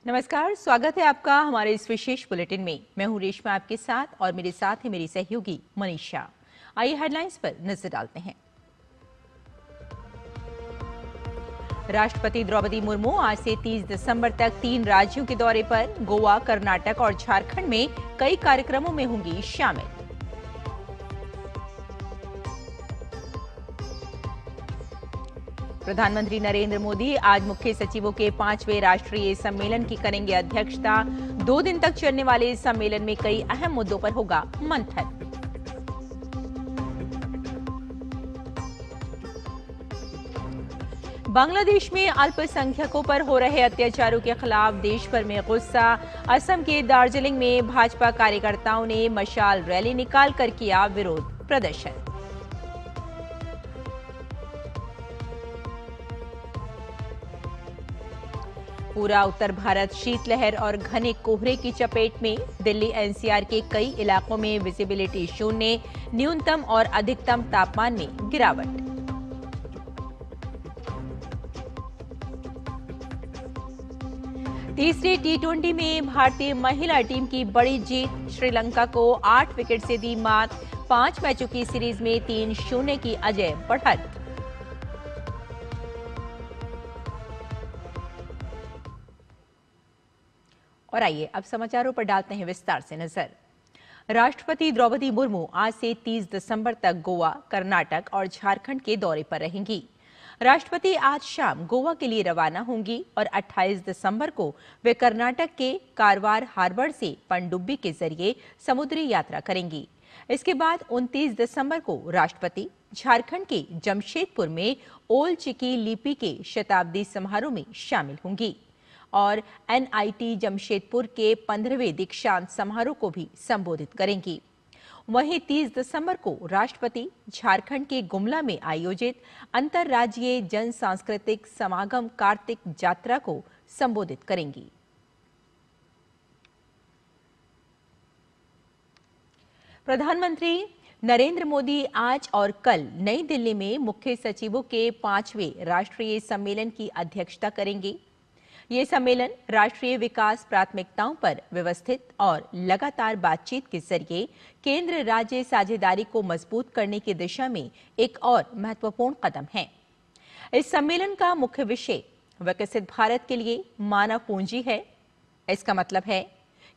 नमस्कार, स्वागत है आपका हमारे इस विशेष बुलेटिन में। मैं हूं रेशमा आपके साथ और मेरे साथ है मेरी सहयोगी मनीषा। आइए हेडलाइंस पर नजर डालते हैं। राष्ट्रपति द्रौपदी मुर्मू आज से 30 दिसंबर तक 3 राज्यों के दौरे पर गोवा, कर्नाटक और झारखंड में कई कार्यक्रमों में होंगी शामिल। प्रधानमंत्री नरेंद्र मोदी आज मुख्य सचिवों के 5वें राष्ट्रीय सम्मेलन की करेंगे अध्यक्षता। 2 दिन तक चलने वाले इस सम्मेलन में कई अहम मुद्दों पर होगा मंथन। बांग्लादेश में अल्पसंख्यकों पर हो रहे अत्याचारों के खिलाफ देश भर में गुस्सा। असम के दार्जिलिंग में भाजपा कार्यकर्ताओं ने मशाल रैली निकालकर किया विरोध प्रदर्शन। पूरा उत्तर भारत शीतलहर और घने कोहरे की चपेट में। दिल्ली एनसीआर के कई इलाकों में विजिबिलिटी शून्य, न्यूनतम और अधिकतम तापमान में गिरावट। तीसरे टी20 में भारतीय महिला टीम की बड़ी जीत। श्रीलंका को 8 विकेट से दी मात। 5 मैचों की सीरीज में 3-0 की अजय बढ़त। और आइए अब समाचारों पर डालते हैं विस्तार से नजर। राष्ट्रपति द्रौपदी मुर्मू आज से 30 दिसंबर तक गोवा, कर्नाटक और झारखंड के दौरे पर रहेंगी। राष्ट्रपति आज शाम गोवा के लिए रवाना होंगी और 28 दिसंबर को वे कर्नाटक के कारवार हार्बर से पनडुब्बी के जरिए समुद्री यात्रा करेंगी। इसके बाद 29 दिसंबर को राष्ट्रपति झारखंड के जमशेदपुर में ओल चिकी लिपि के शताब्दी समारोह में शामिल होंगी और एनआईटी जमशेदपुर के 15वें दीक्षांत समारोह को भी संबोधित करेंगी। वहीं 30 दिसंबर को राष्ट्रपति झारखंड के गुमला में आयोजित अंतर्राज्यीय जन सांस्कृतिक समागम कार्तिक यात्रा को संबोधित करेंगी। प्रधानमंत्री नरेंद्र मोदी आज और कल नई दिल्ली में मुख्य सचिवों के 5वें राष्ट्रीय सम्मेलन की अध्यक्षता करेंगे। ये सम्मेलन राष्ट्रीय विकास प्राथमिकताओं पर व्यवस्थित और लगातार बातचीत के जरिए केंद्र राज्य साझेदारी को मजबूत करने की दिशा में एक और महत्वपूर्ण कदम है। इस सम्मेलन का मुख्य विषय विकसित भारत के लिए मानव पूंजी है। इसका मतलब है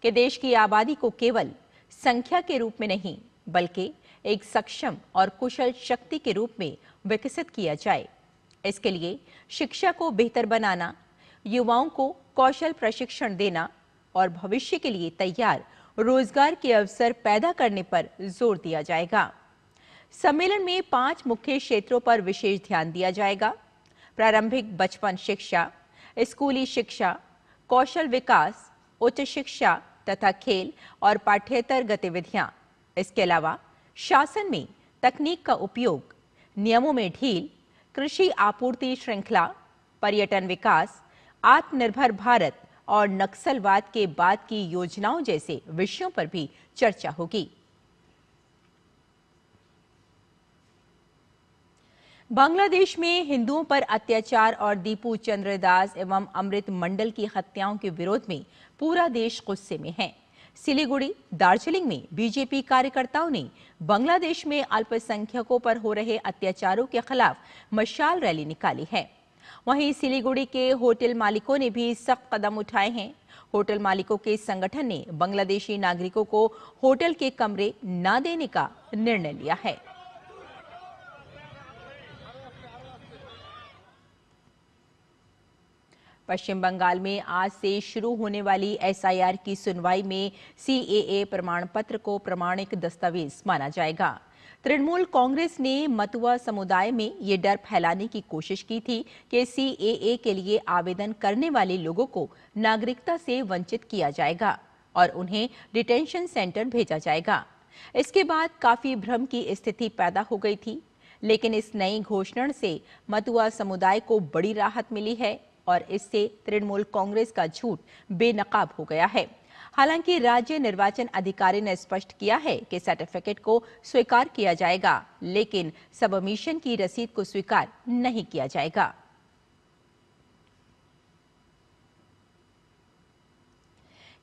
कि देश की आबादी को केवल संख्या के रूप में नहीं बल्कि एक सक्षम और कुशल शक्ति के रूप में विकसित किया जाए। इसके लिए शिक्षा को बेहतर बनाना, युवाओं को कौशल प्रशिक्षण देना और भविष्य के लिए तैयार रोजगार के अवसर पैदा करने पर जोर दिया जाएगा। सम्मेलन में 5 मुख्य क्षेत्रों पर विशेष ध्यान दिया जाएगा। प्रारंभिक बचपन शिक्षा, स्कूली शिक्षा, कौशल विकास, उच्च शिक्षा तथा खेल और पाठ्येतर गतिविधियां। इसके अलावा शासन में तकनीक का उपयोग, नियमों में ढील, कृषि आपूर्ति श्रृंखला, पर्यटन विकास, आत्मनिर्भर भारत और नक्सलवाद के बाद की योजनाओं जैसे विषयों पर भी चर्चा होगी। बांग्लादेश में हिंदुओं पर अत्याचार और दीपू चंद्र दास एवं अमृत मंडल की हत्याओं के विरोध में पूरा देश गुस्से में है। सिलीगुड़ी, दार्जिलिंग में बीजेपी कार्यकर्ताओं ने बांग्लादेश में अल्पसंख्यकों पर हो रहे अत्याचारों के खिलाफ मशाल रैली निकाली है। वहीं सिलीगुड़ी के होटल मालिकों ने भी सख्त कदम उठाए हैं। होटल मालिकों के संगठन ने बांग्लादेशी नागरिकों को होटल के कमरे न देने का निर्णय लिया है। पश्चिम बंगाल में आज से शुरू होने वाली एसआईआर की सुनवाई में सीएए प्रमाण पत्र को प्रमाणिक दस्तावेज माना जाएगा। तृणमूल कांग्रेस ने मतुआ समुदाय में ये डर फैलाने की कोशिश की थी कि सीएए के लिए आवेदन करने वाले लोगों को नागरिकता से वंचित किया जाएगा और उन्हें डिटेंशन सेंटर भेजा जाएगा। इसके बाद काफी भ्रम की स्थिति पैदा हो गई थी, लेकिन इस नई घोषणा से मतुआ समुदाय को बड़ी राहत मिली है और इससे तृणमूल कांग्रेस का झूठ बेनकाब हो गया है। हालांकि राज्य निर्वाचन अधिकारी ने स्पष्ट किया है कि सर्टिफिकेट को स्वीकार किया जाएगा, लेकिन सबमिशन की रसीद को स्वीकार नहीं किया जाएगा।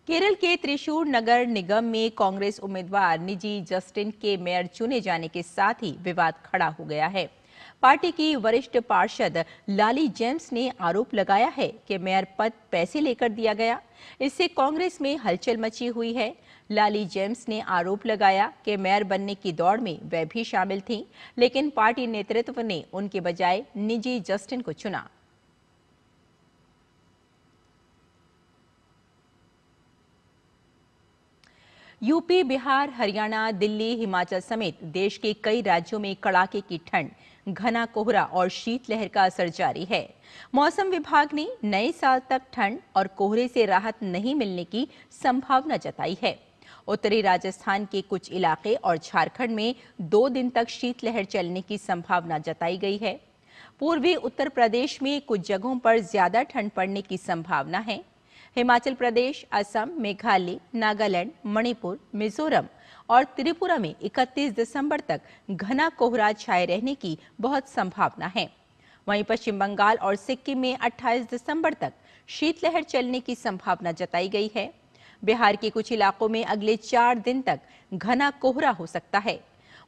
केरल के त्रिशूर नगर निगम में कांग्रेस उम्मीदवार निजी जस्टिन के मेयर चुने जाने के साथ ही विवाद खड़ा हो गया है। पार्टी की वरिष्ठ पार्षद लाली जेम्स ने आरोप लगाया है कि मेयर पद पैसे लेकर दिया गया। इससे कांग्रेस में हलचल मची हुई है। लाली जेम्स ने आरोप लगाया कि मेयर बनने की दौड़ में वे भी शामिल थीं, लेकिन पार्टी नेतृत्व ने उनके बजाय निजी जस्टिन को चुना। यूपी, बिहार, हरियाणा, दिल्ली, हिमाचल समेत देश के कई राज्यों में कड़ाके की ठंड, घना कोहरा और शीतलहर का असर जारी है। मौसम विभाग ने नए साल तक ठंड और कोहरे से राहत नहीं मिलने की संभावना जताई है। उत्तरी राजस्थान के कुछ इलाके और झारखंड में 2 दिन तक शीतलहर चलने की संभावना जताई गई है। पूर्वी उत्तर प्रदेश में कुछ जगहों पर ज्यादा ठंड पड़ने की संभावना है। हिमाचल प्रदेश, असम, मेघालय, नागालैंड, मणिपुर, मिजोरम और त्रिपुरा में 31 दिसंबर तक घना कोहरा छाए रहने की बहुत संभावना है। वहीं पश्चिम बंगाल और सिक्किम में 28 दिसंबर तक शीतलहर चलने की संभावना जताई गई है। बिहार के कुछ इलाकों में अगले 4 दिन तक घना कोहरा हो सकता है।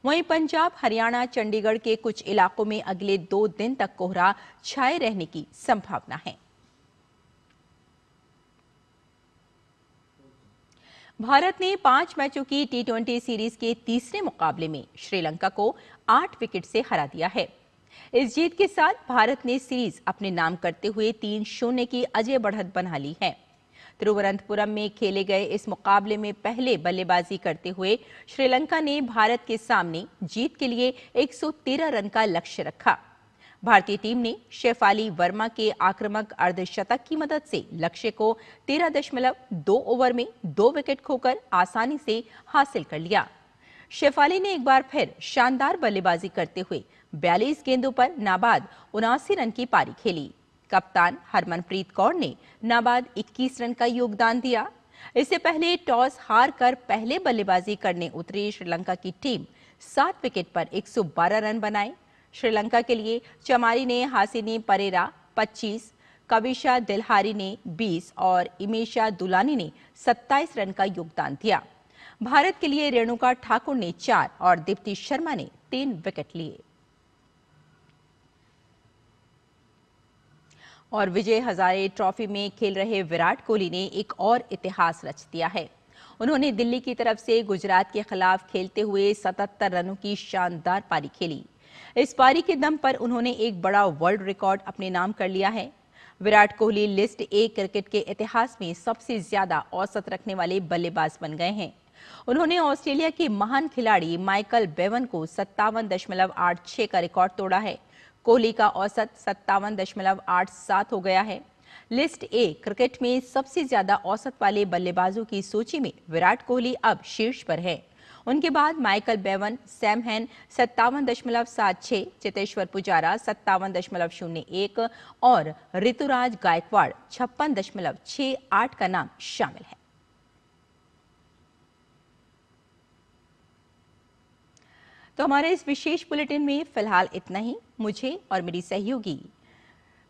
वहीं पंजाब, हरियाणा, चंडीगढ़ के कुछ इलाकों में अगले 2 दिन तक कोहरा छाए रहने की संभावना है। भारत ने 5 मैचों की T20 सीरीज के तीसरे मुकाबले में श्रीलंका को 8 विकेट से हरा दिया है। इस जीत के साथ भारत ने सीरीज अपने नाम करते हुए 3-0 की अजय बढ़त बना ली है। तिरुवनंतपुरम में खेले गए इस मुकाबले में पहले बल्लेबाजी करते हुए श्रीलंका ने भारत के सामने जीत के लिए 113 रन का लक्ष्य रखा। भारतीय टीम ने शेफाली वर्मा के आक्रामक अर्धशतक की मदद से लक्ष्य को 13.2 ओवर में 2 विकेट खोकर आसानी से हासिल कर लिया। शेफाली ने एक बार फिर शानदार बल्लेबाजी करते हुए 42 गेंदों पर नाबाद 79 रन की पारी खेली। कप्तान हरमनप्रीत कौर ने नाबाद 21 रन का योगदान दिया। इससे पहले टॉस हार कर पहले बल्लेबाजी करने उतरी श्रीलंका की टीम 7 विकेट पर 112 रन बनाए। श्रीलंका के लिए चमारी ने हासिनी परेरा 25, कविशा दिलहारी ने 20 और इमेशा दुलानी ने 27 रन का योगदान दिया। भारत के लिए रेणुका ठाकुर ने 4 और दीप्ति शर्मा ने 3 विकेट लिए। और विजय हजारे ट्रॉफी में खेल रहे विराट कोहली ने एक और इतिहास रच दिया है। उन्होंने दिल्ली की तरफ से गुजरात के खिलाफ खेलते हुए 77 रनों की शानदार पारी खेली। इस पारी के दम पर उन्होंने एक बड़ा वर्ल्ड रिकॉर्ड अपने नाम कर लिया है। Virat Kohli list A cricket के इतिहास में सबसे ज्यादा औसत रखने वाले बल्लेबाज बन गए हैं। उन्होंने ऑस्ट्रेलिया के महान खिलाड़ी माइकल बेवन को 57.86 का रिकॉर्ड तोड़ा है। कोहली का औसत 57.87 हो गया है। लिस्ट ए क्रिकेट में सबसे ज्यादा औसत वाले बल्लेबाजों की सूची में विराट कोहली अब शीर्ष पर है। उनके बाद माइकल बेवन, सैम हैन 57.76, चेतेश्वर पुजारा 57.01 और ऋतुराज गायकवाड़ 56.68 का नाम शामिल है। तो हमारे इस विशेष बुलेटिन में फिलहाल इतना ही। मुझे और मेरी सहयोगी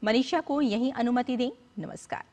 मनीषा को यहीं अनुमति दें। नमस्कार।